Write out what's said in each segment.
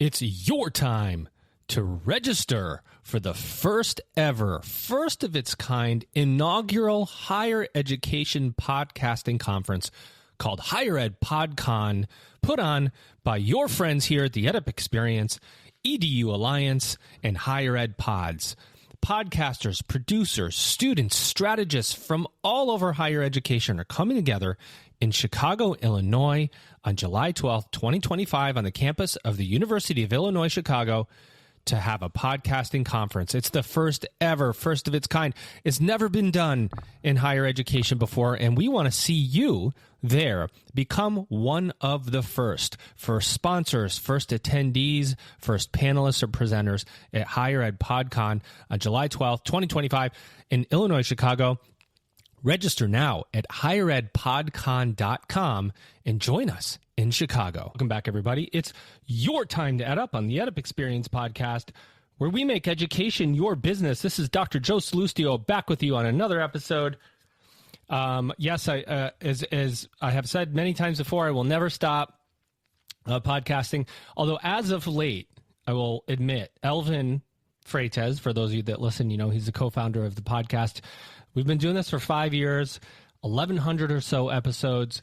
It's your time to register for the first ever, first of its kind, inaugural higher education podcasting conference called Higher Ed PodCon, put on by your friends here at the EdUp Experience, EDU Alliance, and Higher Ed Pods. Podcasters, producers, students, strategists from all over higher education are coming together in Chicago, Illinois on July 12th, 2025 on the campus of the University of Illinois, Chicago to have a podcasting conference. It's the first ever, first of its kind. It's never been done in higher education before, and we want to see you there. Become one of the first sponsors, first attendees, first panelists or presenters at Higher Ed PodCon on July 12th, 2025 in Illinois, Chicago. Register now at higheredpodcon.com and join us in Chicago. Welcome back, everybody. It's your time to EdUp on the EdUp Experience podcast, where we make education your business. This is Dr. Joe Salustio back with you on another episode. Yes, as I have said many times before, I will never stop podcasting. Although as of late, I will admit, Elvin Freites, for those of you that listen, you know he's the co-founder of the podcast. We've been doing this for 5 years, 1,100 or so episodes.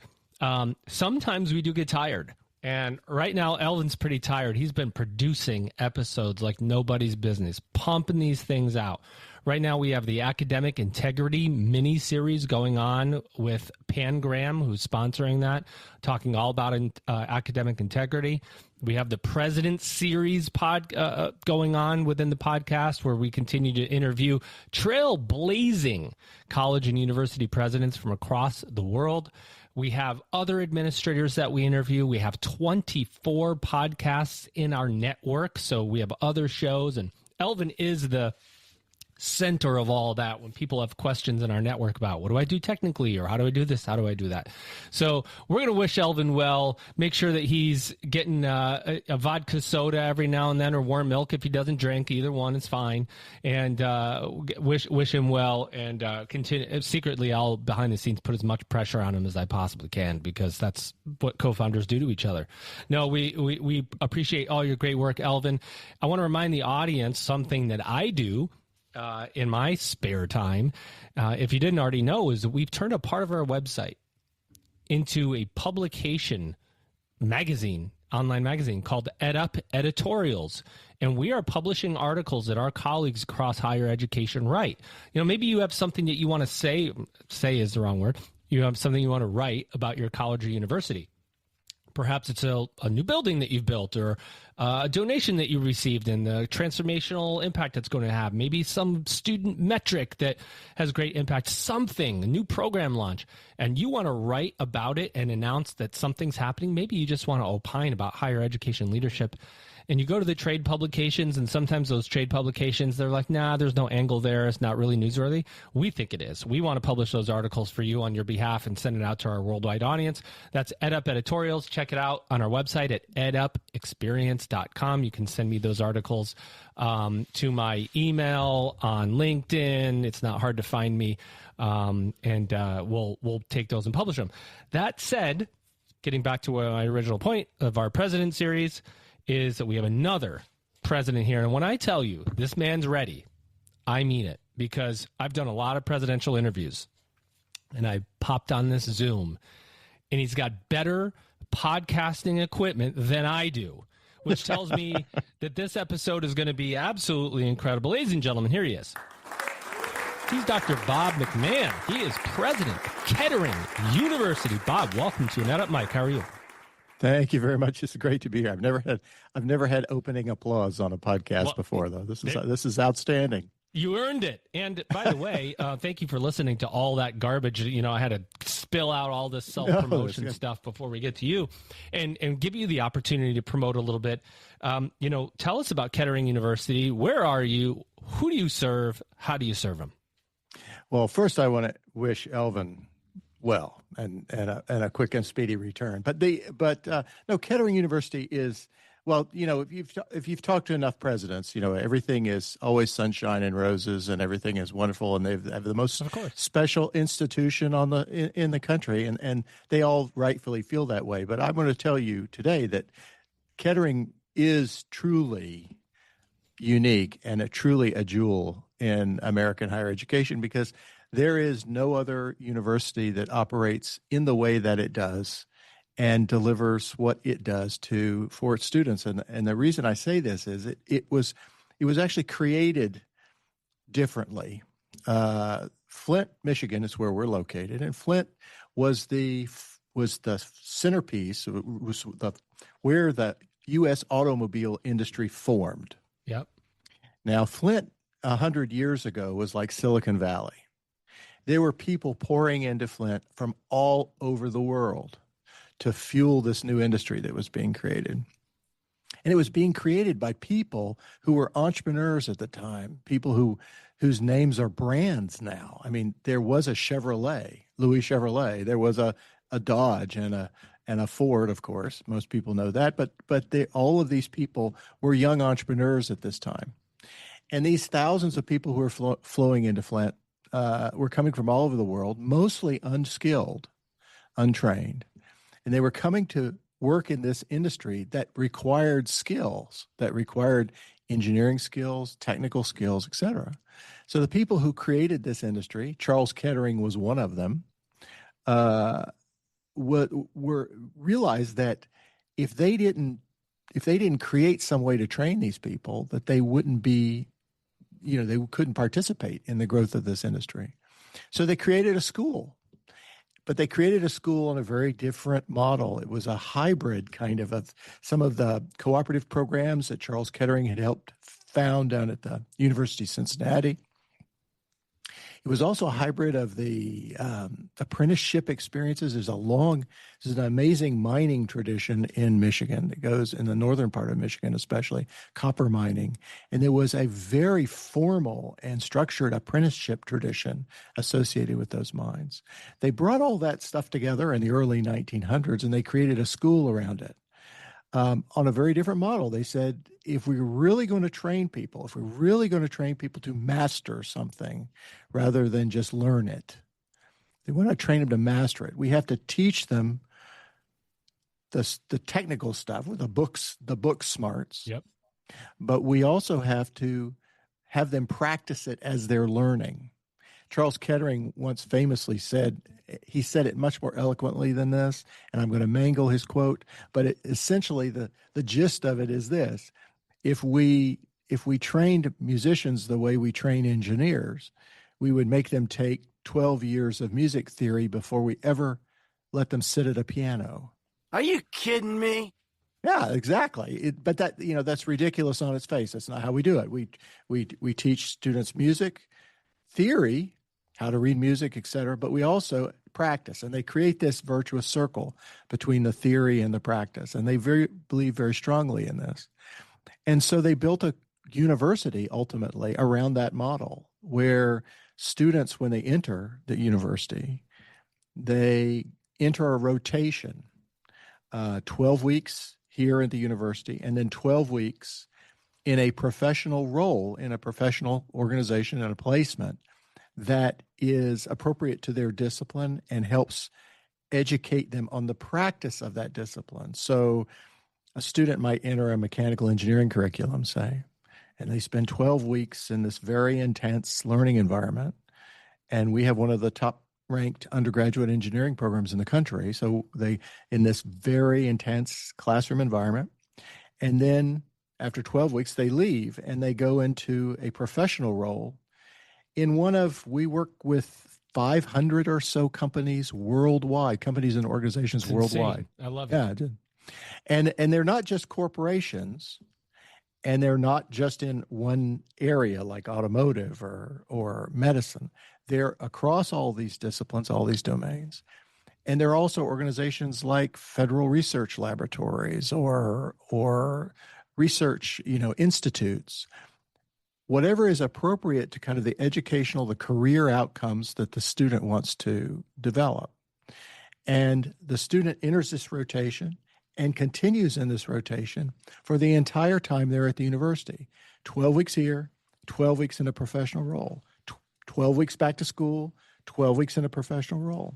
Sometimes we do get tired. And right now, Elvin's pretty tired. He's been producing episodes like nobody's business, pumping these things out. Right now, we have the Academic Integrity mini-series going on with Pangram, who's sponsoring that, talking all about academic integrity. We have the President Series going on within the podcast, where we continue to interview trailblazing college and university presidents from across the world. We have other administrators that we interview. We have 24 podcasts in our network, so we have other shows, and Elvin is the center of all that when people have questions in our network about what do I do technically, or how do I do this, how do I do that. So we're going to wish Elvin well, make sure that he's getting a vodka soda every now and then, or warm milk if he doesn't drink. Either one is fine, and wish him well, and continue. Secretly, I'll behind the scenes put as much pressure on him as I possibly can, because that's what co-founders do to each other. No, we appreciate all your great work, Elvin. I want to remind the audience something that I do in my spare time, if you didn't already know, is that we've turned a part of our website into a publication magazine, online magazine called EdUp Editorials. And we are publishing articles that our colleagues across higher education write. You know, maybe you have something that you want to say is the wrong word. You have something you want to write about your college or university. Perhaps it's a new building that you've built, or a donation that you received, and the transformational impact it's going to have. Maybe some student metric that has great impact, something, a new program launch, and you want to write about it and announce that something's happening. Maybe you just want to opine about higher education leadership. And you go to the trade publications, and sometimes those trade publications, they're like, nah, there's no angle there. It's not really newsworthy. We think it is. We want to publish those articles for you on your behalf and send it out to our worldwide audience. That's EdUp Editorials. Check it out on our website at edupexperience.com. You can send me those articles to my email on LinkedIn. It's not hard to find me, and we'll take those and publish them. That said, getting back to my original point of our President Series, is that we have another president here. And when I tell you this man's ready, I mean it, because I've done a lot of presidential interviews, and I popped on this Zoom, and he's got better podcasting equipment than I do, which tells me that this episode is going to be absolutely incredible. Ladies and gentlemen, here he is. He's Dr. Bob McMahan. He is president of Kettering University. Bob, welcome to EdUp Mike. How are you? Thank you very much. It's great to be here. I've never had opening applause on a podcast before, though. This is outstanding. You earned it. And by the way, thank you for listening to all that garbage. You know, I had to spill out all this self-promotion stuff before we get to you, and give you the opportunity to promote a little bit. Tell us about Kettering University. Where are you? Who do you serve? How do you serve them? Well, first I want to wish Elvin well and a quick and speedy return. But Kettering University is, well, you know, if you've talked to enough presidents, you know, everything is always sunshine and roses, and everything is wonderful, and they have the most special institution in the country, and they all rightfully feel that way. But I'm going to tell you today that Kettering is truly unique and truly a jewel in American higher education, because there is no other university that operates in the way that it does and delivers what it does for its students. And the reason I say this is it was actually created differently. Flint, Michigan is where we're located, and Flint was the centerpiece, where the U.S. automobile industry formed. Yep. Now, Flint 100 years ago was like Silicon Valley. There were people pouring into Flint from all over the world to fuel this new industry that was being created. And it was being created by people who were entrepreneurs at the time, people whose names are brands now. I mean, there was a Chevrolet, Louis Chevrolet. There was a Dodge and a Ford, of course. Most people know that. But all of these people were young entrepreneurs at this time. And these thousands of people who were flowing into Flint were coming from all over the world, mostly unskilled, untrained. And they were coming to work in this industry that required skills, that required engineering skills, technical skills, et cetera. So the people who created this industry, Charles Kettering was one of them, realized that if they didn't create some way to train these people, that they wouldn't be, they couldn't participate in the growth of this industry. So they created a school. But they created a school on a very different model. It was a hybrid kind of some of the cooperative programs that Charles Kettering had helped found down at the University of Cincinnati. It was also a hybrid of the apprenticeship experiences. There's an amazing mining tradition in Michigan that goes in the northern part of Michigan, especially copper mining. And there was a very formal and structured apprenticeship tradition associated with those mines. They brought all that stuff together in the early 1900s, and they created a school around it. On a very different model. They said, if we're really going to train people, to master something rather than just learn it, they want to train them to master it. We have to teach them the technical stuff with the book smarts. Yep. But we also have to have them practice it as they're learning. Charles Kettering once famously said it much more eloquently than this, and I'm going to mangle his quote, but essentially the gist of it is this: if we trained musicians the way we train engineers, we would make them take 12 years of music theory before we ever let them sit at a piano. Are you kidding me? Yeah, exactly. But that's ridiculous on its face. That's not how we do it. We teach students music theory, how to read music, et cetera, but we also practice, and they create this virtuous circle between the theory and the practice, and they believe very strongly in this. And so they built a university ultimately around that model, where students, when they enter the university, they enter a rotation, 12 weeks here at the university, and then 12 weeks in a professional role in a professional organization and a placement that is appropriate to their discipline and helps educate them on the practice of that discipline. So a student might enter a mechanical engineering curriculum, say, and they spend 12 weeks in this very intense learning environment. And we have one of the top ranked undergraduate engineering programs in the country. So they, in this very intense classroom environment, and then after 12 weeks, they leave and they go into a professional role we work with 500 or so companies worldwide, companies and organizations It's worldwide. Insane. I love it. Yeah, I did. And they're not just corporations, and they're not just in one area like automotive or medicine. They're across all these disciplines, all these domains. And there are also organizations like federal research laboratories or research, institutes. Whatever is appropriate to kind of the educational, the career outcomes that the student wants to develop. And the student enters this rotation and continues in this rotation for the entire time they're at the university. 12 weeks here, 12 weeks in a professional role, 12 weeks back to school, 12 weeks in a professional role.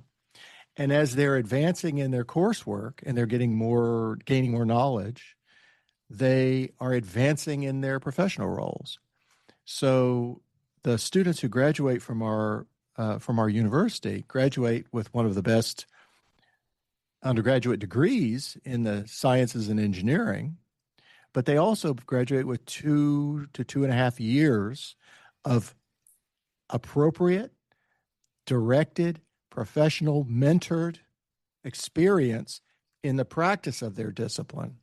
And as they're advancing in their coursework and they're gaining more knowledge, they are advancing in their professional roles. So the students who graduate from our university graduate with one of the best undergraduate degrees in the sciences and engineering, but they also graduate with 2 to 2.5 years of appropriate, directed, professional, mentored experience in the practice of their discipline.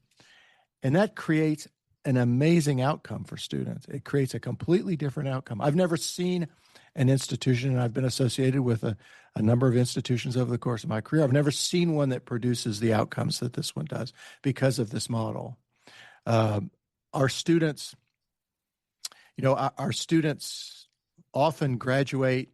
And that creates an amazing outcome for students. It creates a completely different outcome. I've never seen an institution, and I've been associated with a number of institutions over the course of my career. I've never seen one that produces the outcomes that this one does because of this model. Our students, our students often graduate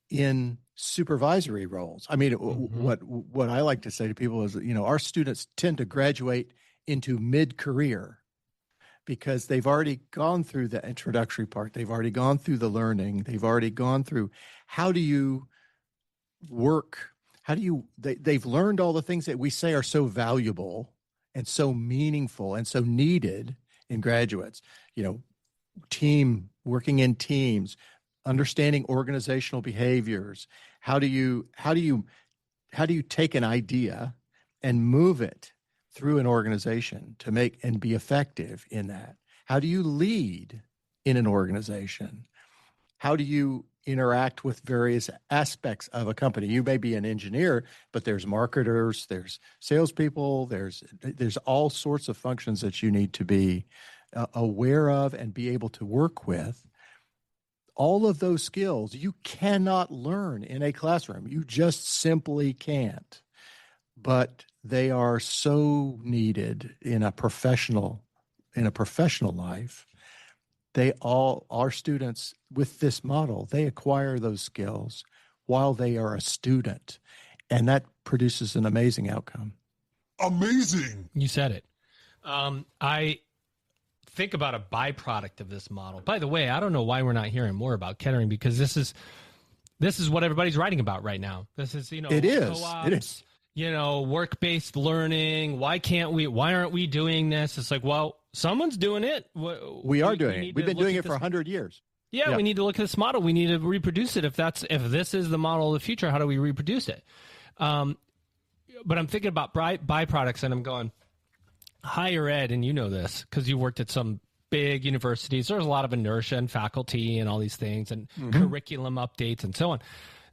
in supervisory roles. I mean, what I like to say to people is, our students tend to graduate into mid-career because they've already gone through the introductory part. They've already gone through the learning. They've already gone through how do you work? They've learned all the things that we say are so valuable and so meaningful and so needed in graduates, working in teams, understanding organizational behaviors. How do you take an idea and move it through an organization to make and be effective in that? How do you lead in an organization? How do you interact with various aspects of a company? You may be an engineer, but there's marketers, there's salespeople, there's all sorts of functions that you need to be aware of and be able to work with. All of those skills you cannot learn in a classroom. You just simply can't. But they are so needed in a professional life. Our students with this model, they acquire those skills while they are a student, and that produces an amazing outcome. Amazing. You said it. I think about a byproduct of this model. By the way, I don't know why we're not hearing more about Kettering, because this is what everybody's writing about right now. This is, it is. Co-ops, it is. Work-based learning. Why aren't we doing this? It's like, well, someone's doing it. We are doing it. We've been doing it for 100 years. Yeah, we need to look at this model. We need to reproduce it. If this is the model of the future, how do we reproduce it? But I'm thinking about byproducts, and I'm going, higher ed, and you know this because you worked at some big universities. There's a lot of inertia and faculty and all these things and curriculum updates and so on.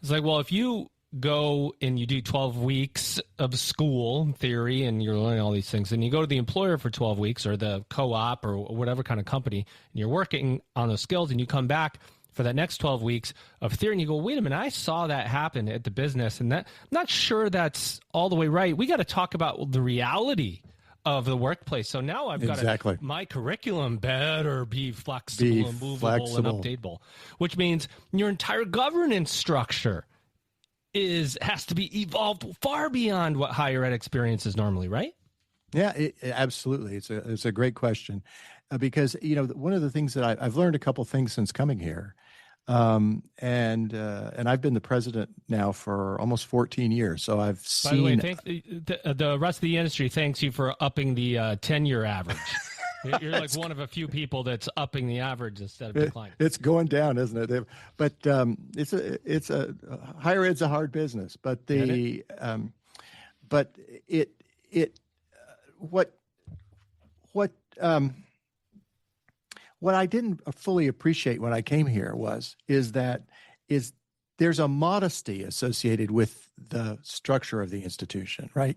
It's like, well, if you go and you do 12 weeks of school in theory and you're learning all these things, and you go to the employer for 12 weeks or the co-op or whatever kind of company, and you're working on those skills, and you come back for that next 12 weeks of theory and you go, wait a minute, I saw that happen at the business, and that I'm not sure that's all the way right. We got to talk about the reality of the workplace. So now I've got my curriculum better be flexible and movable and updatable, which means your entire governance structure has to be evolved far beyond what higher ed experience is normally, right? Yeah, absolutely. It's a great question because, one of the things that I've learned a couple things since coming here. And I've been the president now for almost 14 years. So I've seen. By the way, the rest of the industry thanks you for upping the tenure average. You're like one of a few people that's upping the average instead of declining. It's going down, isn't it? But it's a higher ed's a hard business. But what I didn't fully appreciate when I came here is there's a modesty associated with the structure of the institution, right?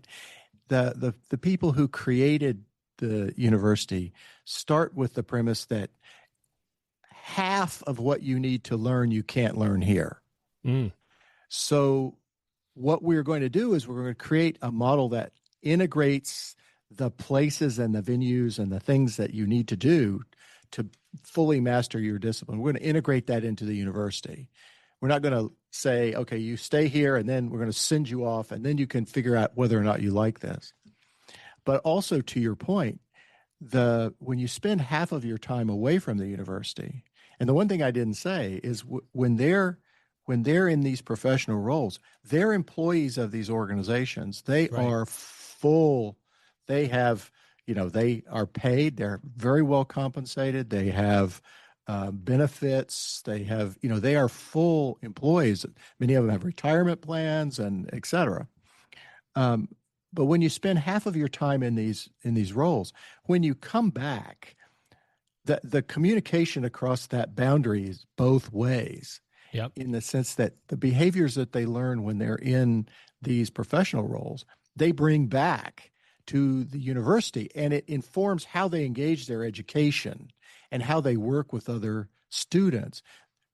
The people who created the university start with the premise that half of what you need to learn you can't learn here. So what we're going to do is we're going to create a model that integrates the places and the venues and the things that you need to do to fully master your discipline. We're going to integrate that into the university. We're not going to say, okay, you stay here and then we're going to send you off and then you can figure out whether or not you like this. But also to your point, when you spend half of your time away from the university, and the one thing I didn't say is when they're in these professional roles, they're employees of these organizations. They are full. They have they are paid. They're very well compensated. They have benefits. They have, they are full employees. Many of them have retirement plans and et cetera. But when you spend half of your time in these roles, when you come back, the communication across that boundary is both ways. Yep. In the sense that the behaviors that they learn when they're in these professional roles, they bring back to the university, and it informs how they engage their education and how they work with other students.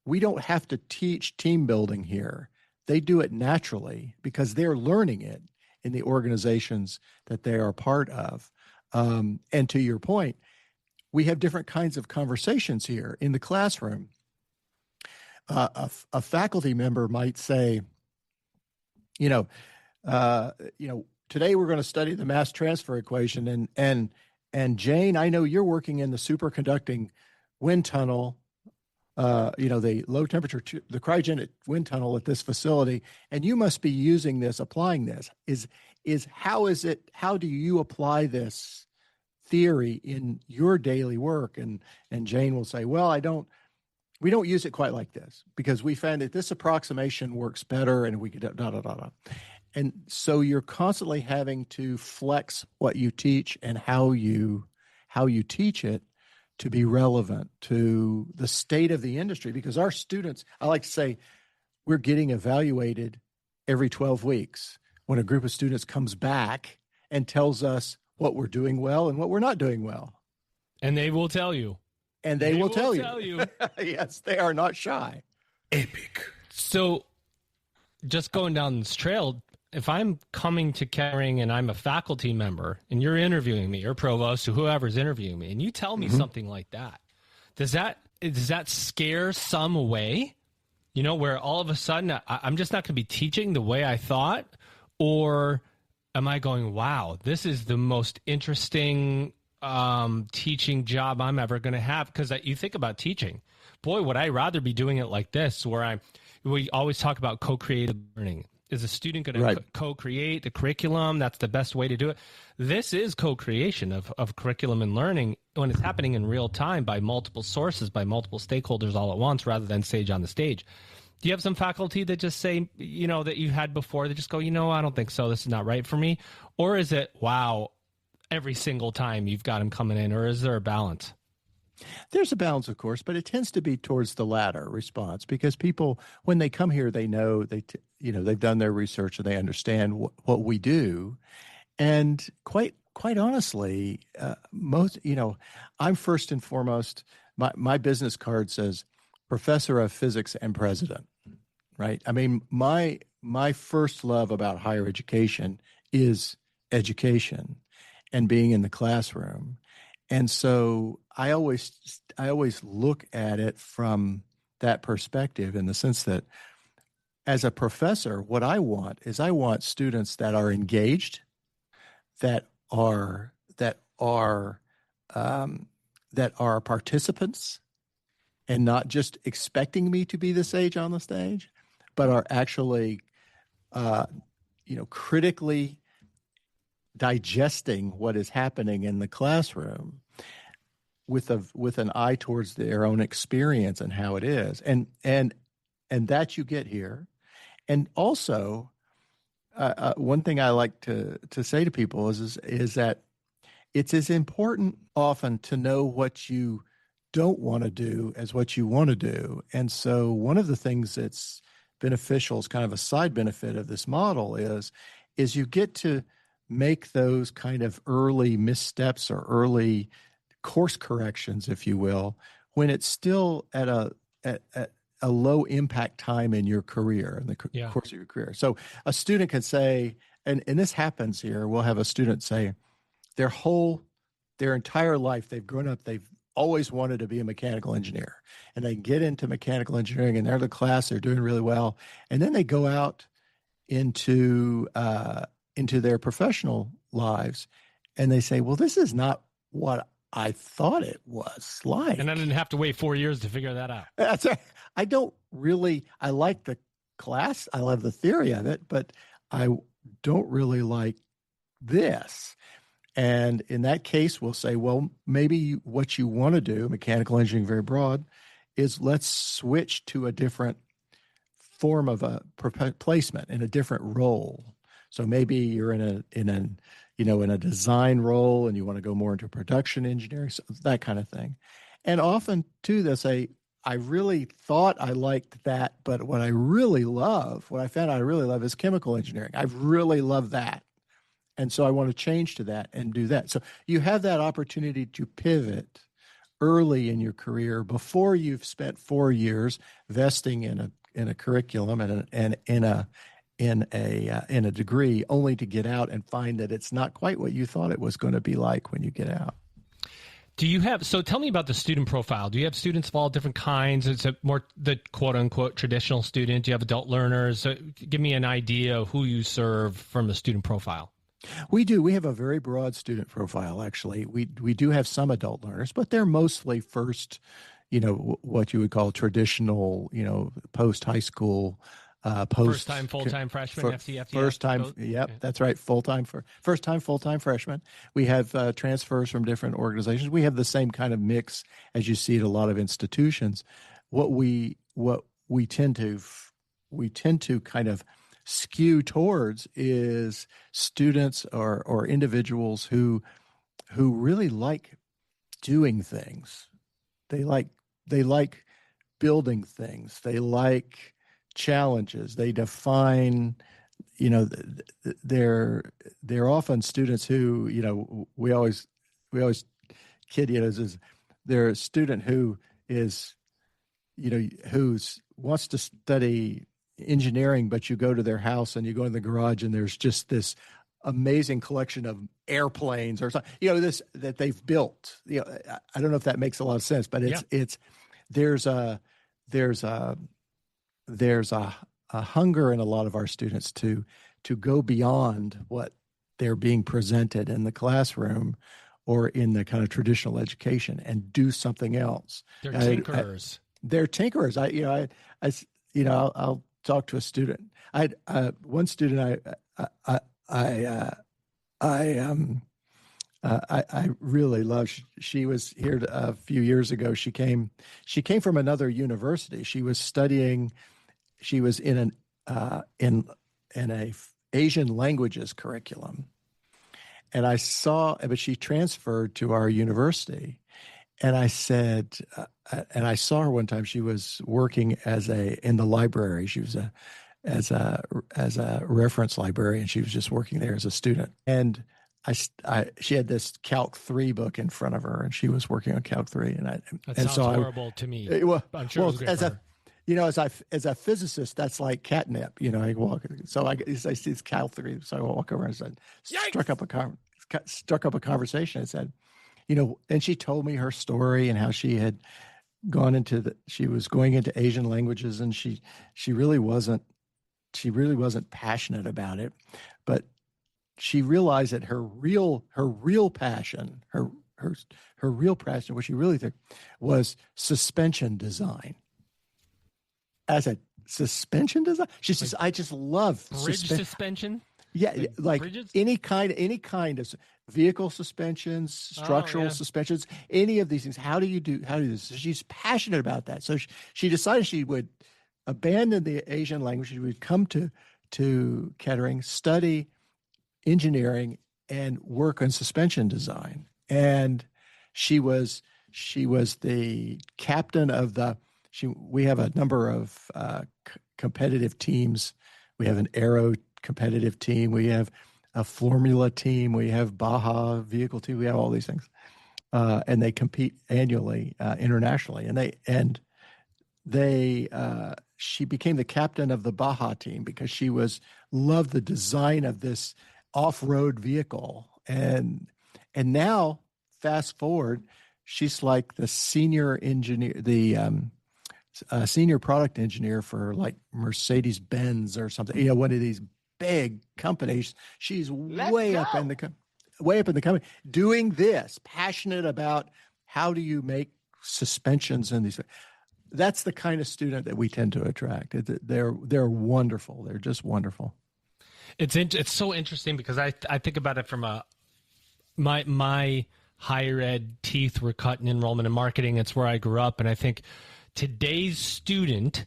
We don't have to teach team building here. They do it naturally because they're learning it in the organizations that they are part of. And to your point, we have different kinds of conversations here in the classroom. A faculty member might say, today we're going to study the mass transfer equation, and Jane, I know you're working in the superconducting wind tunnel, the low temperature, the cryogenic wind tunnel at this facility, and you must be using this, applying this. How do you apply this theory in your daily work? And Jane will say, well, we don't use it quite like this because we found that this approximation works better, and we could da. And so you're constantly having to flex what you teach and how you teach it to be relevant to the state of the industry. Because our students, I like to say, we're getting evaluated every 12 weeks when a group of students comes back and tells us what we're doing well and what we're not doing well. And they will tell you. And they will tell you. Yes, they are not shy. Epic. So just going down this trail, if I'm coming to Kettering and I'm a faculty member and you're interviewing me, or provost or whoever's interviewing me, and you tell me something like that, does that scare some away? Where all of a sudden I'm just not going to be teaching the way I thought? Or am I going, wow, this is the most interesting teaching job I'm ever going to have? Because you think about teaching, boy, would I rather be doing it like this, where we always talk about co-creative learning. Is a student going to co-create the curriculum? That's the best way to do it. This is co-creation of curriculum and learning when it's happening in real time by multiple sources, by multiple stakeholders all at once, rather than sage on the stage. Do you have some faculty that just say, that you had before, that just go, I don't think so, this is not right for me? Or is it, wow, every single time you've got them coming in, or is there a balance? There's a balance, of course, but it tends to be towards the latter response, because people, when they come here, they know they've done their research and they understand what we do. And quite honestly, I'm first and foremost, my business card says professor of physics and president, right? I mean, my first love about higher education is education and being in the classroom. And so I always look at it from that perspective, in the sense that as a professor, what I want students that are engaged, that are participants, and not just expecting me to be the sage on the stage, but are actually, critically digesting what is happening in the classroom with an eye towards their own experience and how it is, and that you get here. And also, one thing I like to say to people is that it's as important often to know what you don't want to do as what you want to do. And so one of the things that's beneficial, is kind of a side benefit of this model, is you get to make those kind of early missteps or early course corrections, if you will, when it's still at a low impact time in your career, in the course of your career. So a student can say, and this happens here, we'll have a student say their entire life, they've grown up, they've always wanted to be a mechanical engineer, and they get into mechanical engineering, and they're in the class, they're doing really well. And then they go out into their professional lives, and they say, well, this is not what I thought it was like. And I didn't have to wait 4 years to figure that out. That's right. I like the class. I love the theory of it, but I don't really like this. And in that case, we'll say, well, maybe what you want to do, mechanical engineering, very broad, is let's switch to a different form of a placement in a different role. So maybe you're in a design role and you want to go more into production engineering, so that kind of thing. And often too, they'll say, I really thought I liked that, but what I found I really love is chemical engineering. I really love that. And so I want to change to that and do that. So you have that opportunity to pivot early in your career before you've spent 4 years vesting in a curriculum and in a degree, only to get out and find that it's not quite what you thought it was going to be like when you get out. So tell me about the student profile. Do you have students of all different kinds? Is it more the quote unquote traditional student? Do you have adult learners? So give me an idea of who you serve from the student profile. We do. We have a very broad student profile, actually. We do have some adult learners, but they're mostly first, what you would call traditional, post-high school, first-time, full-time freshman, FTF. First-time, yep, okay. That's right, first-time, full-time freshman. We have transfers from different organizations. We have the same kind of mix as you see at a lot of institutions. What we tend to kind of skew towards is students or individuals who really like doing things. They like building things. They like challenges. They define, they're often students who, we always kid, they're a student who is, wants to study engineering, but you go to their house and you go in the garage and there's just this amazing collection of airplanes or something, that they've built. I don't know if that makes a lot of sense, but there's a hunger in a lot of our students to go beyond what they're being presented in the classroom or in the kind of traditional education and do something else. They're tinkerers. They're tinkerers. I'll talk to a student. One student I really love. She was here a few years ago. She came from another university. She was studying. She was in a Asian languages curriculum, and but she transferred to our university. And I said, and I saw her one time. She was working in the library. She was as a reference librarian. She was just working there as a student. And she had this Calc 3 book in front of her, and she was working on Calc 3. That sounds horrible to me. I'm sure it was great for her. As a physicist, that's like catnip. I walk. So I see it's Calc 3. So I walk over and said, struck up a conversation. and said, and she told me her story and how she had she was going into Asian languages, and she really wasn't passionate about it, but she realized that her real passion, what she really did was suspension design. As a suspension design, she says, I just love bridge suspension. Yeah, like bridges? any kind of vehicle suspensions, structural suspensions, any of these things. How do you do this? So she's passionate about that. So she decided she would abandon the Asian language. She would come to Kettering, study engineering, and work on suspension design. And she was the captain of we have a number of competitive teams. We have an aero competitive team. We have a formula team. We have Baja vehicle team. We have all these things, and they compete annually internationally. And she became the captain of the Baja team because she loved the design of this off-road vehicle. And now, fast forward, she's like the senior engineer, senior product engineer for like Mercedes-Benz or something. One of these big companies. She's way up in the company doing this, passionate about how do you make suspensions in these. That's the kind of student that we tend to attract. They're wonderful. They're just wonderful. It's so interesting because I think about it from my higher ed teeth were cut in enrollment and marketing. It's where I grew up. And I think today's student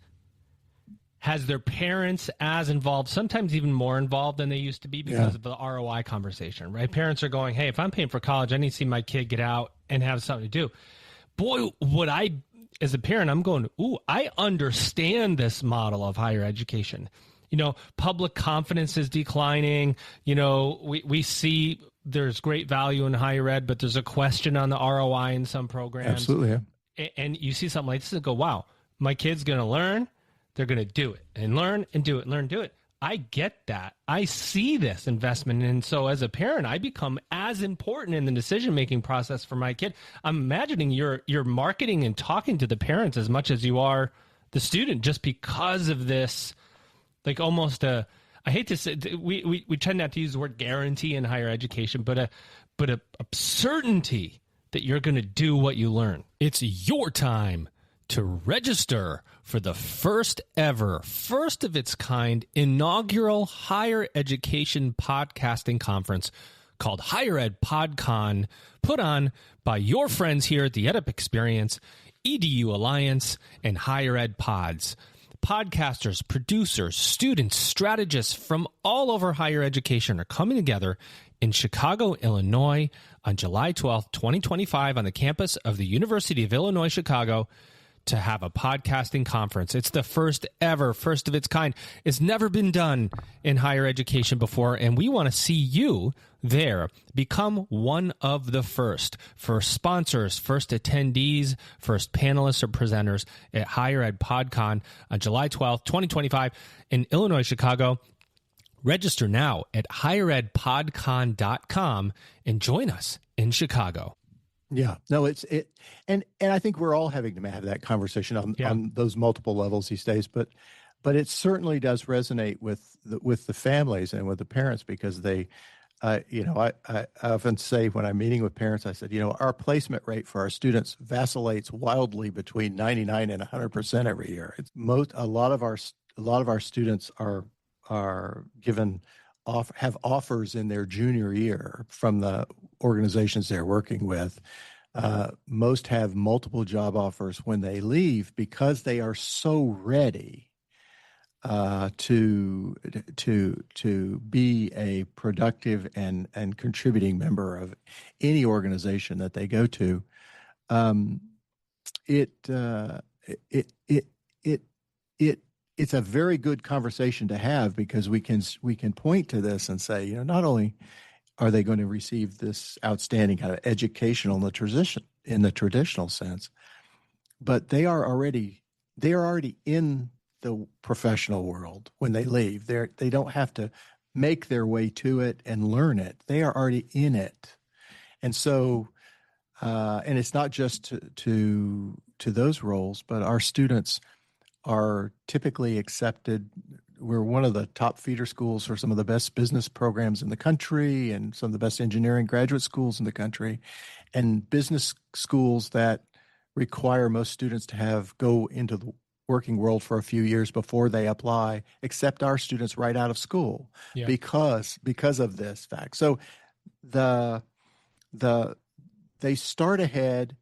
has their parents as involved, sometimes even more involved than they used to be because of the ROI conversation, right? Parents are going, hey, if I'm paying for college, I need to see my kid get out and have something to do. Boy, would I, as a parent, I'm going, ooh, I understand this model of higher education. Public confidence is declining. We see there's great value in higher ed, but there's a question on the ROI in some programs. Absolutely. Yeah. And you see something like this and go, wow, my kid's going to learn. They're going to do it and learn and do it, learn, do it. I get that. I see this investment. And so as a parent, I become as important in the decision-making process for my kid. I'm imagining you're marketing and talking to the parents as much as you are the student, just because of this, like almost I hate to say, we tend not to use the word guarantee in higher education, but a certainty that you're going to do what you learn. It's your time to register for the first of its kind inaugural higher education podcasting conference called Higher Ed PodCon, put on by your friends here at the EdUp Experience, EDU Alliance, and Higher Ed Pods. Podcasters, producers, students, strategists from all over higher education are coming together in Chicago, Illinois on July 12th, 2025 on the campus of the University of Illinois, Chicago, to have a podcasting conference. It's the first of its kind. It's never been done in higher education before, and we want to see you there. Become one of the first sponsors, first attendees, first panelists or presenters at Higher Ed PodCon on July 12th, 2025 in Illinois, Chicago. Register now at higheredpodcon.com and join us in Chicago. Yeah, no, and I think we're all having to have that conversation on those multiple levels these days. But it certainly does resonate with the families and with the parents, because they, I often say when I'm meeting with parents, I said, our placement rate for our students vacillates wildly between 99 and 100% every year. A lot of our students are given have offers in their junior year from the organizations they're working with. Most have multiple job offers when they leave, because they are so ready to be a productive and contributing member of any organization that they go to. It's a very good conversation to have, because we can point to this and say, not only are they going to receive this outstanding kind of educational in the traditional sense, but they are already in the professional world when they leave. They don't have to make their way to it and learn it. They are already in it, and so and it's not just to those roles, but our students are typically accepted. We're one of the top feeder schools for some of the best business programs in the country and some of the best engineering graduate schools in the country, and business schools that require most students to go into the working world for a few years before they apply, accept our students right out of school because of this fact. So they start ahead.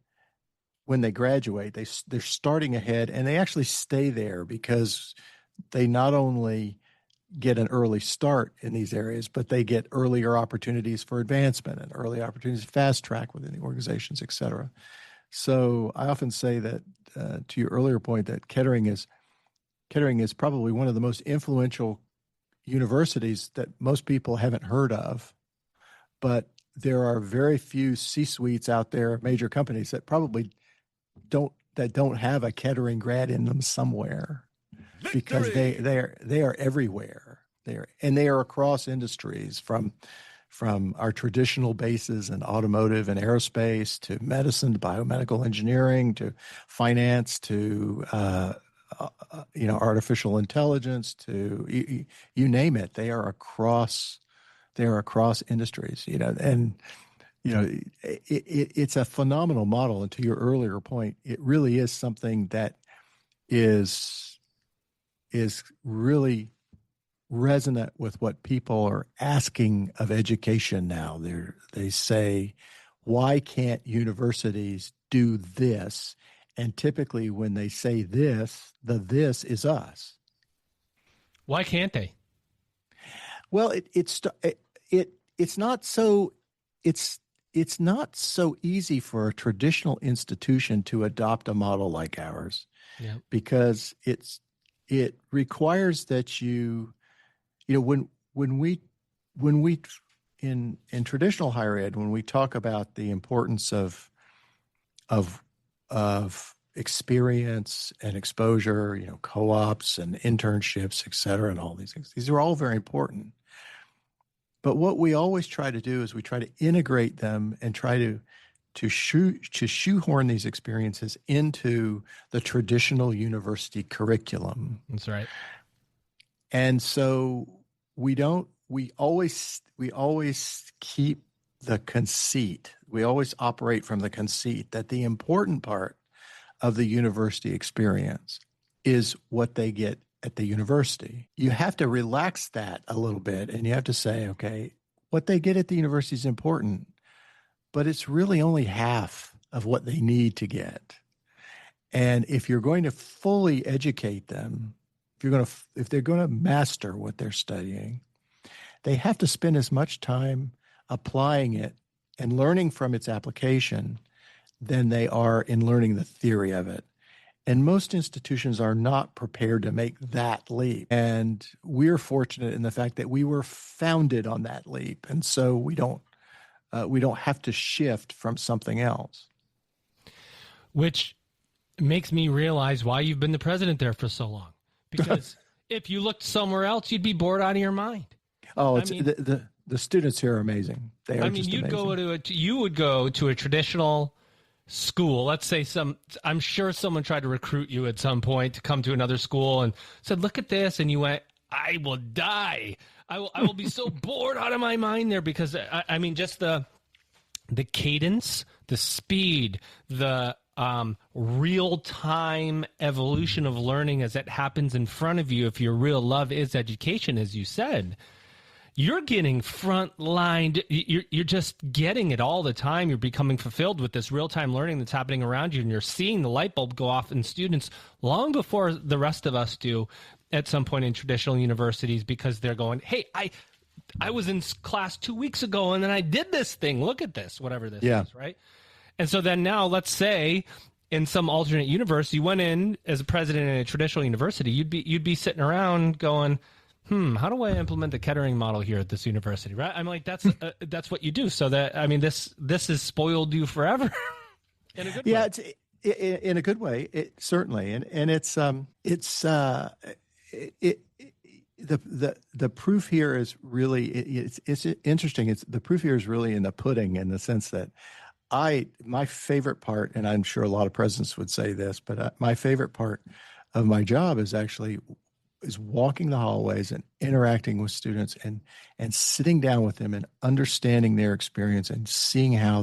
When they graduate, they're starting ahead, and they actually stay there because they not only get an early start in these areas, but they get earlier opportunities for advancement and early opportunities to fast track within the organizations, et cetera. So I often say that, to your earlier point, that Kettering is probably one of the most influential universities that most people haven't heard of, but there are very few C-suites out there, major companies, that probably don't have a Kettering grad in them somewhere. Victory! Because they are everywhere. They are across industries, from our traditional bases in automotive and aerospace, to medicine, to biomedical engineering, to finance, to artificial intelligence, to you name it. They are across industries. It's a phenomenal model. And to your earlier point, it really is something that is really resonant with what people are asking of education now. They say, why can't universities do this? And typically when they say this, the this is us. Why can't they? Well, it's not so it's not so easy for a traditional institution to adopt a model like ours, Yeah. because it requires that when we in traditional higher ed, when we talk about the importance of experience and exposure, co-ops and internships, et cetera, and all these things, these are all very important. But what we always try to do is we try to integrate them and try to shoehorn these experiences into the traditional university curriculum. That's right. And so we always keep the conceit. We always operate from the conceit that the important part of the university experience is what they get at the university. You have to relax that a little bit, and you have to say, okay, what they get at the university is important, but it's really only half of what they need to get. And if you're going to fully educate them, if they're going to master what they're studying, they have to spend as much time applying it and learning from its application than they are in learning the theory of it. And most institutions are not prepared to make that leap. And we're fortunate in the fact that we were founded on that leap. And so we don't have to shift from something else. Which makes me realize why you've been the president there for so long. Because if you looked somewhere else, you'd be bored out of your mind. Oh, the students here are amazing. They are just amazing. You would go to a traditional school. Let's say I'm sure someone tried to recruit you at some point to come to another school and said, look at this. And you went, I will die. I will be so bored out of my mind there, because I mean, just the cadence, the speed, the real-time evolution of learning as it happens in front of you. If your real love is education, as you said, you're getting front-lined. You're just getting it all the time. You're becoming fulfilled with this real-time learning that's happening around you, and you're seeing the light bulb go off in students long before the rest of us do at some point in traditional universities, because they're going, hey, I was in class 2 weeks ago, and then I did this thing. Look at this, whatever this is, right? And so then now, let's say in some alternate universe, you went in as a president in a traditional university, you'd be sitting around going, how do I implement the Kettering model here at this university, right? I'm like, that's what you do. So that, I mean, this has spoiled you forever in a good way. Yeah, it's in a good way, certainly, and the proof here is really it's interesting. The proof here is really in the pudding, in the sense that my favorite part, and I'm sure a lot of presidents would say this, but my favorite part of my job is walking the hallways and interacting with students and sitting down with them and understanding their experience and seeing how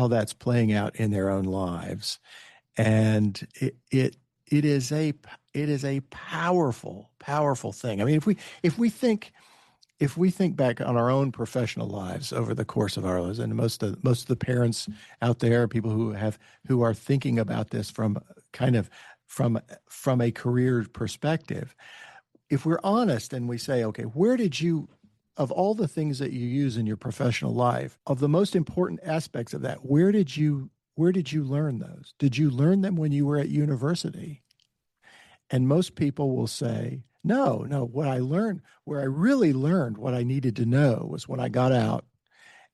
that's playing out in their own lives. And it is a powerful thing. I mean, if we think back on our own professional lives over the course of our lives, and most of the parents out there, people who are thinking about this from a career perspective, if we're honest and we say, okay, where did you, of all the things that you use in your professional life, of the most important aspects of that, where did you learn those? Did you learn them when you were at university? And most people will say, no, what I learned, where I really learned what I needed to know, was when I got out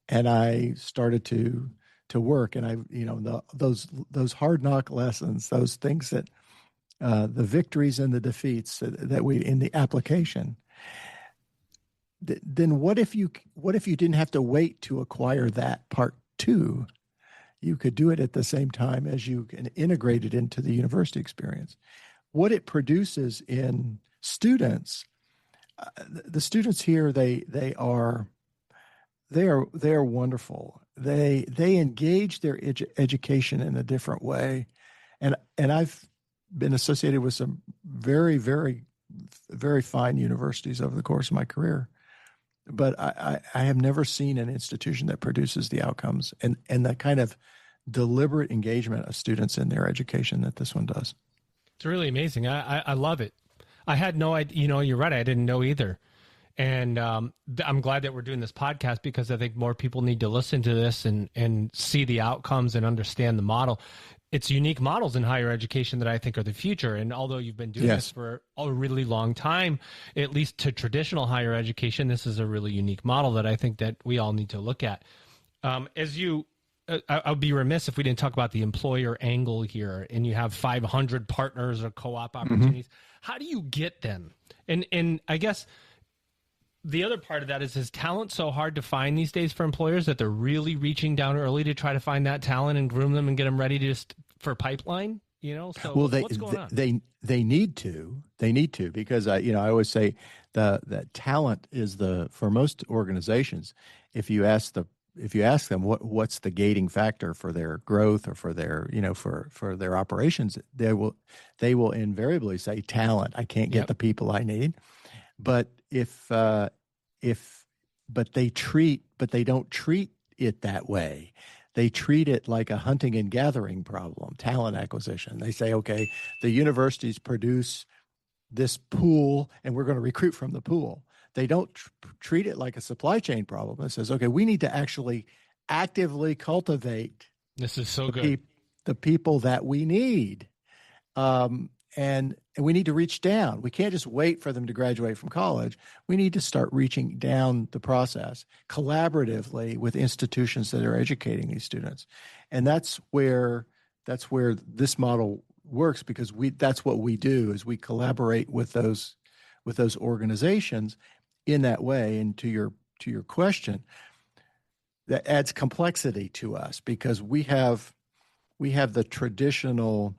and I started to work, and those hard knock lessons, those things that the victories and the defeats that we in the application. Then what if you didn't have to wait to acquire that part two? You could do it at the same time as you can integrate it into the university experience. What it produces in students, the students here, they are wonderful. They engage their education in a different way, and I've been associated with some very, very very fine universities over the course of my career, but I have never seen an institution that produces the outcomes and the kind of deliberate engagement of students in their education that this one does. It's really amazing. I love it. I had no idea. You're right. I didn't know either. And I'm glad that we're doing this podcast because I think more people need to listen to this and see the outcomes and understand the model. It's unique models in higher education that I think are the future. And although you've been doing this for a really long time, at least to traditional higher education, this is a really unique model that I think that we all need to look at. I would be remiss if we didn't talk about the employer angle here, and you have 500 partners or co-op opportunities. How do you get them? And I guess the other part of that is talent so hard to find these days for employers that they're really reaching down early to try to find that talent and groom them and get them ready for pipeline? So what's going on? They need to because I always say that talent is for most organizations, if you ask them what's the gating factor for their growth or for their for their operations, they will invariably say talent. I can't get the people I need. But but they don't treat it that way. They treat it like a hunting and gathering problem, talent acquisition. They say, okay, the universities produce this pool and we're going to recruit from the pool. They don't treat it like a supply chain problem. It says, okay, we need to actually actively cultivate this is so good. The people that we need. And we need to reach down. We can't just wait for them to graduate from college. We need to start reaching down the process collaboratively with institutions that are educating these students. And that's where this model works, because that's what we do is we collaborate with those organizations in that way. And to your question, that adds complexity to us because we have the traditional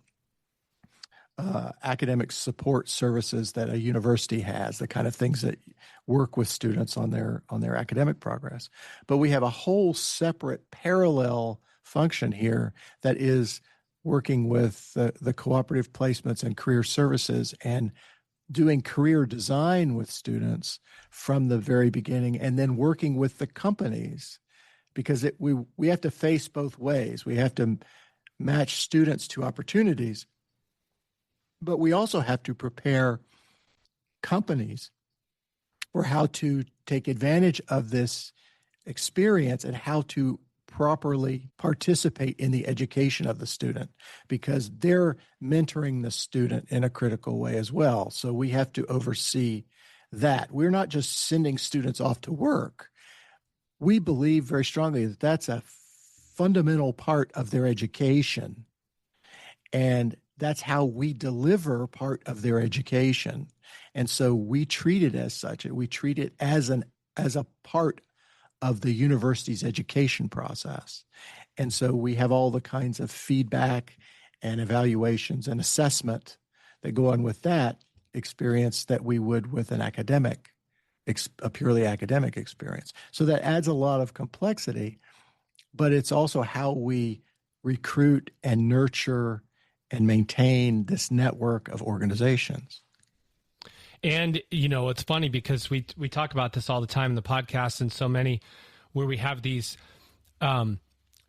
academic support services that a university has, the kind of things that work with students on their academic progress. But we have a whole separate parallel function here that is working with the cooperative placements and career services and doing career design with students from the very beginning, and then working with the companies, because we have to face both ways. We have to match students to opportunities, but we also have to prepare companies for how to take advantage of this experience and how to properly participate in the education of the student, because they're mentoring the student in a critical way as well. So we have to oversee that. We're not just sending students off to work. We believe very strongly that that's a fundamental part of their education. And that's how we deliver part of their education. And so we treat it as such. We treat it as a part of the university's education process. And so we have all the kinds of feedback and evaluations and assessment that go on with that experience that we would with a purely academic experience. So that adds a lot of complexity, but it's also how we recruit and nurture and maintain this network of organizations. And, it's funny because we talk about this all the time in the podcast, and so many where we have these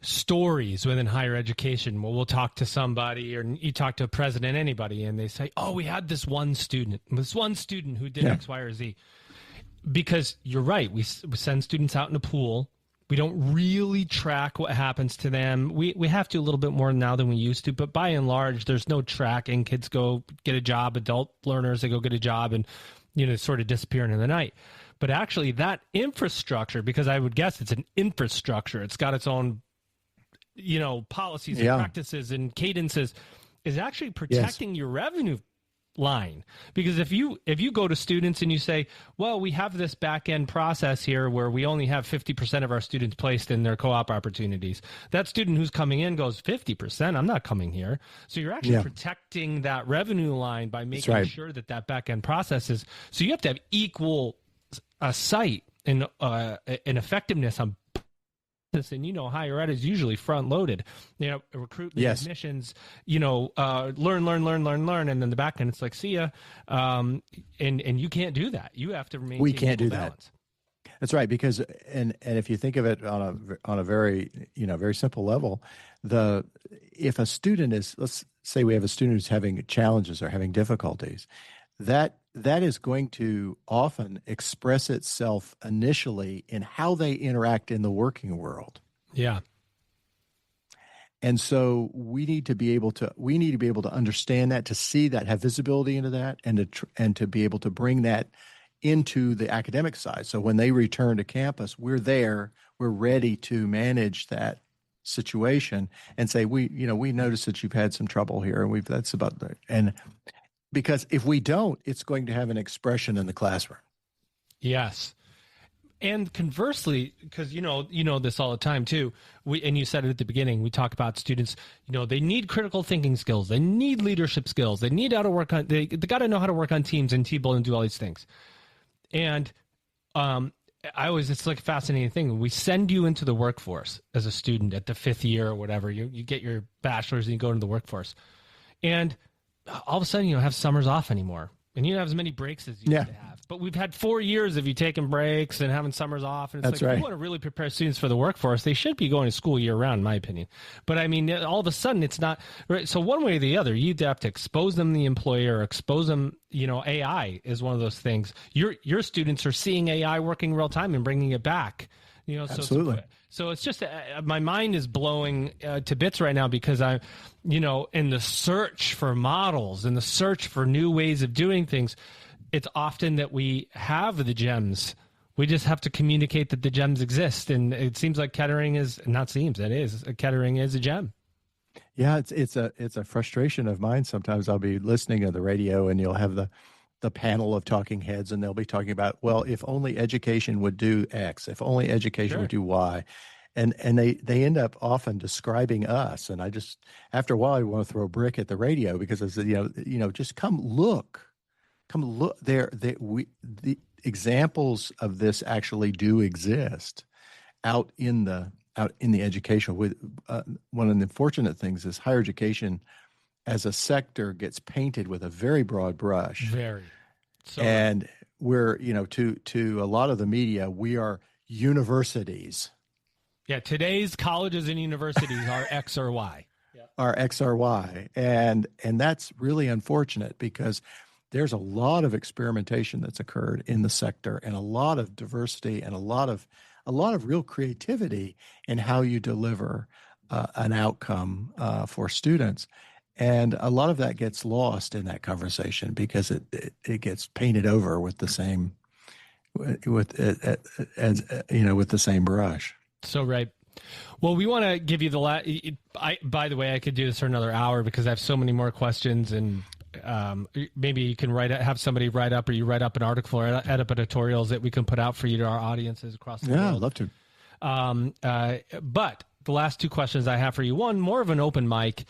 stories within higher education. Well, we'll talk to somebody, or you talk to a president, anybody, and they say, oh, we had this one student who did X, Y, or Z. Because you're right. We send students out in a pool. We don't really track what happens to them. We have to a little bit more now than we used to, but by and large, there's no tracking. Kids go get a job, adult learners, they go get a job and, sort of disappear into the night. But actually that infrastructure, because I would guess it's an infrastructure, it's got its own, policies and practices and cadences, is actually protecting your revenue line. Because if you go to students and you say, well, we have this back end process here where we only have 50% of our students placed in their co-op opportunities, that student who's coming in goes, 50%, I'm not coming here. So you're actually protecting that revenue line by making sure that back end process is, so you have to have equal sight and effectiveness on and higher ed is usually front loaded. Recruitment, Yes. admissions, learn, and then the back end it's like, see ya. And you can't do that. You have to maintain We can't do that. balance. That's right, because and if you think of it on a very very simple level, if a student is, let's say we have a student who's having challenges or having difficulties, that is going to often express itself initially in how they interact in the working world. Yeah. And so we need to be able to understand that, to see that, have visibility into that, and to be able to bring that into the academic side. So when they return to campus, we're ready to manage that situation and say, we noticed that you've had some trouble here, and because if we don't, it's going to have an expression in the classroom. Yes. And conversely, because you know this all the time too, and you said it at the beginning, we talk about students, they need critical thinking skills, they need leadership skills, they need how to work on, they got to know how to work on teams and team and do all these things. And it's like a fascinating thing. We send you into the workforce as a student at the 5th year or whatever, you get your bachelor's and you go into the workforce, and all of a sudden you don't have summers off anymore. And you don't have as many breaks as you used to have. But we've had 4 years of you taking breaks and having summers off. And it's That's like, right. If you want to really prepare students for the workforce, they should be going to school year round, in my opinion. But I mean, all of a sudden it's not right. So one way or the other, you have to expose them to the employer, expose them, AI is one of those things. Your students are seeing AI working real time and bringing it back. Absolutely. So it's just my mind is blowing to bits right now because I'm, in the search for models and the search for new ways of doing things. It's often that we have the gems. We just have to communicate that the gems exist. And it seems like Kettering is Kettering is a gem. Yeah, it's a frustration of mine. Sometimes I'll be listening to the radio and you'll have the panel of talking heads, and they'll be talking about, well, if only education would do X, if only education would do Y. And they end up often describing us. And I just, after a while, I want to throw a brick at the radio because I said, just come look there. The examples of this actually do exist out in the education. With one of the unfortunate things is higher education as a sector gets painted with a very broad brush. Very. And we're, to a lot of the media, we are universities. Yeah, today's colleges and universities are X or Y. Are X or Y. And that's really unfortunate because there's a lot of experimentation that's occurred in the sector and a lot of diversity and a lot of real creativity in how you deliver an outcome for students. And a lot of that gets lost in that conversation because it gets painted over with the same with the same brush. So right. Well, we want to give you the by the way, I could do this for another hour because I have so many more questions, and maybe you can have somebody write up, or you write up an article or edit up editorials that we can put out for you to our audiences across the world. Yeah, I'd love to. But the last two questions I have for you, one more of an open mic.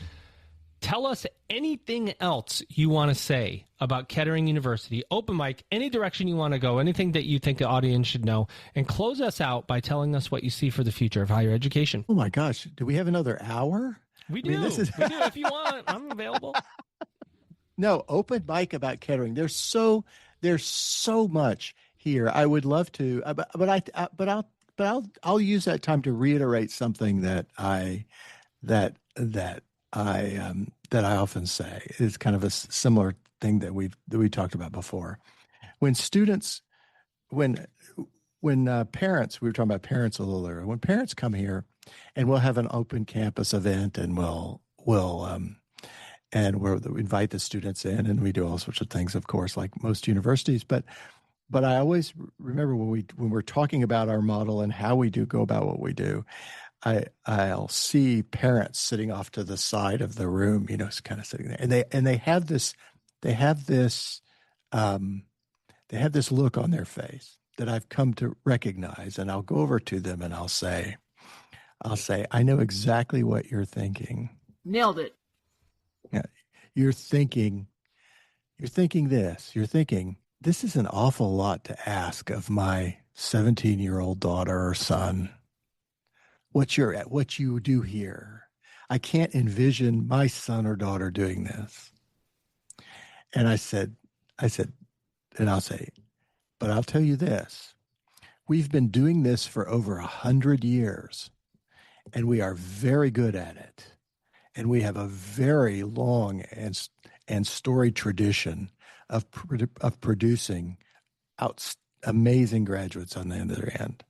Tell us anything else you want to say about Kettering University, open mic, any direction you want to go, anything that you think the audience should know, and close us out by telling us what you see for the future of higher education. Oh my gosh, do we have another hour? We do. We do. If you want, I'm available. No, open mic about Kettering. There's so much here. I would love to, but I'll use that time to reiterate something that I often say. It's kind of a similar thing that we talked about before. When parents, we were talking about parents a little earlier. When parents come here, and we'll have an open campus event, and we'll invite the students in, and we do all sorts of things, of course, like most universities. But I always remember when we're talking about our model and how we do go about what we do, I'll see parents sitting off to the side of the room, kind of sitting there, and they have this look on their face that I've come to recognize, and I'll go over to them and I'll say, I know exactly what you're thinking. Nailed it. Yeah, you're thinking this is an awful lot to ask of my 17-year-old daughter or son. what you do here. I can't envision my son or daughter doing this. And I said, and I'll say, but I'll tell you this. We've been doing this for over 100 years, and we are very good at it. And we have a very long and storied tradition of producing amazing graduates on the other end.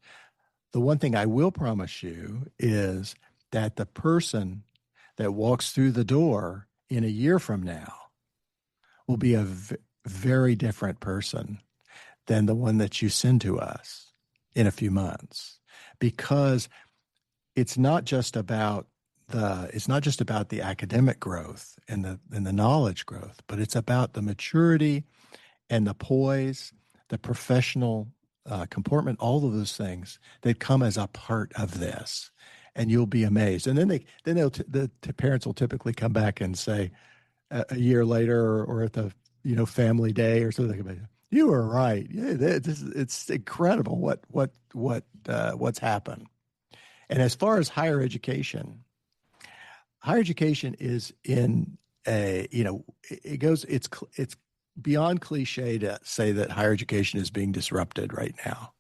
The one thing I will promise you is that the person that walks through the door in a year from now will be a very different person than the one that you send to us in a few months, because it's not just about the academic growth and the knowledge growth, but it's about the maturity and the poise, the professional comportment, all of those things that come as a part of this, and you'll be amazed. And then the parents will typically come back and say a year later or at the family day or something, you were right. Yeah, it's incredible what's happened. And as far as higher education is in it's beyond cliche to say that higher education is being disrupted right now.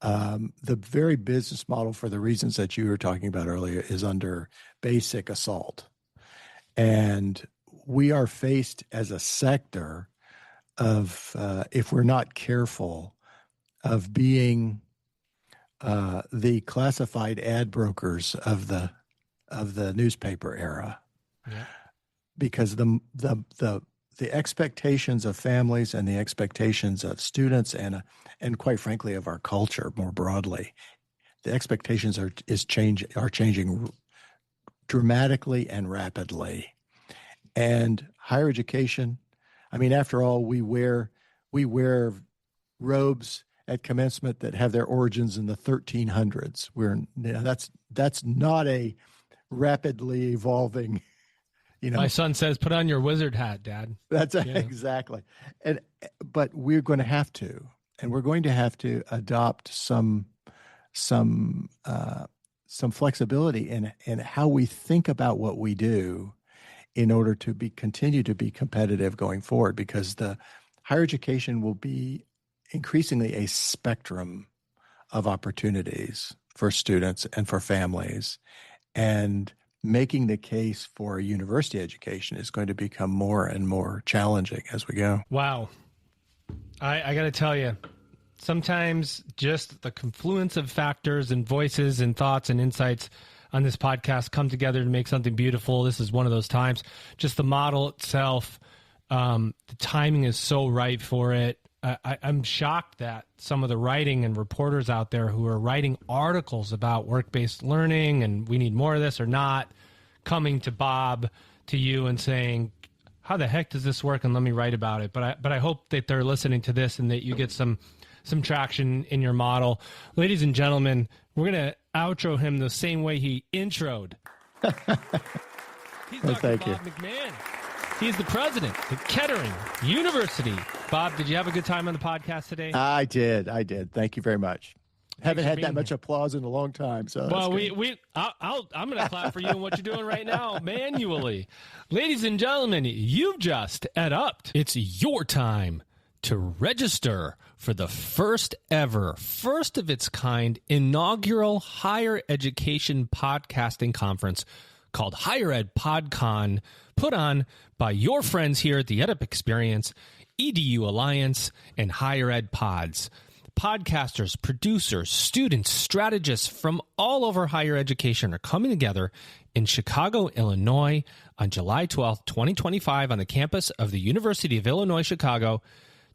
The very business model, for the reasons that you were talking about earlier, is under basic assault. And we are faced as a sector of, if we're not careful, of being the classified ad brokers of the newspaper era. Yeah. Because the expectations of families and the expectations of students and quite frankly of our culture more broadly, the expectations are changing dramatically and rapidly. And higher education, I mean, after all, we wear robes at commencement that have their origins in the 1300s. That's not a rapidly evolving. My son says, "Put on your wizard hat, Dad." That's exactly. But we're going to have to, and we're going to have to adopt some flexibility in how we think about what we do in order to continue to be competitive going forward, because the higher education will be increasingly a spectrum of opportunities for students and for families. And making the case for a university education is going to become more and more challenging as we go. Wow. I got to tell you, sometimes just the confluence of factors and voices and thoughts and insights on this podcast come together to make something beautiful. This is one of those times. Just the model itself, the timing is so right for it. I'm shocked that some of the writing and reporters out there who are writing articles about work-based learning and we need more of this or not, coming to Bob, to you and saying, how the heck does this work? And let me write about it. But I hope that they're listening to this and that you get some traction in your model. Ladies and gentlemen, we're going to outro him the same way he introed. He's Dr. Bob McMahan. He's the president of Kettering University. Bob, did you have a good time on the podcast today? I did. Thank you very much. Haven't had that much applause in a long time. So well, I'm going to clap for you and what you're doing right now manually. Ladies and gentlemen, you've just upped. It's your time to register for the first of its kind inaugural higher education podcasting conference called Higher Ed PodCon, put on by your friends here at the EdUp Experience, EDU Alliance, and Higher Ed Pods. Podcasters, producers, students, strategists from all over higher education are coming together in Chicago, Illinois on July 12th, 2025 on the campus of the University of Illinois, Chicago,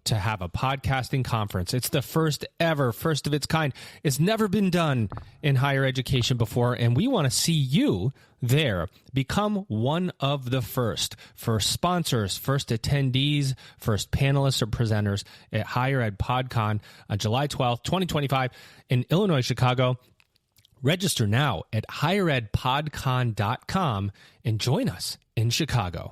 to have a podcasting conference. It's the first of its kind. It's never been done in higher education before, and we want to see you there. Become one of the first sponsors, first attendees, first panelists or presenters at Higher Ed PodCon on July 12th, 2025 in Illinois, Chicago. Register now at higheredpodcon.com and join us in Chicago.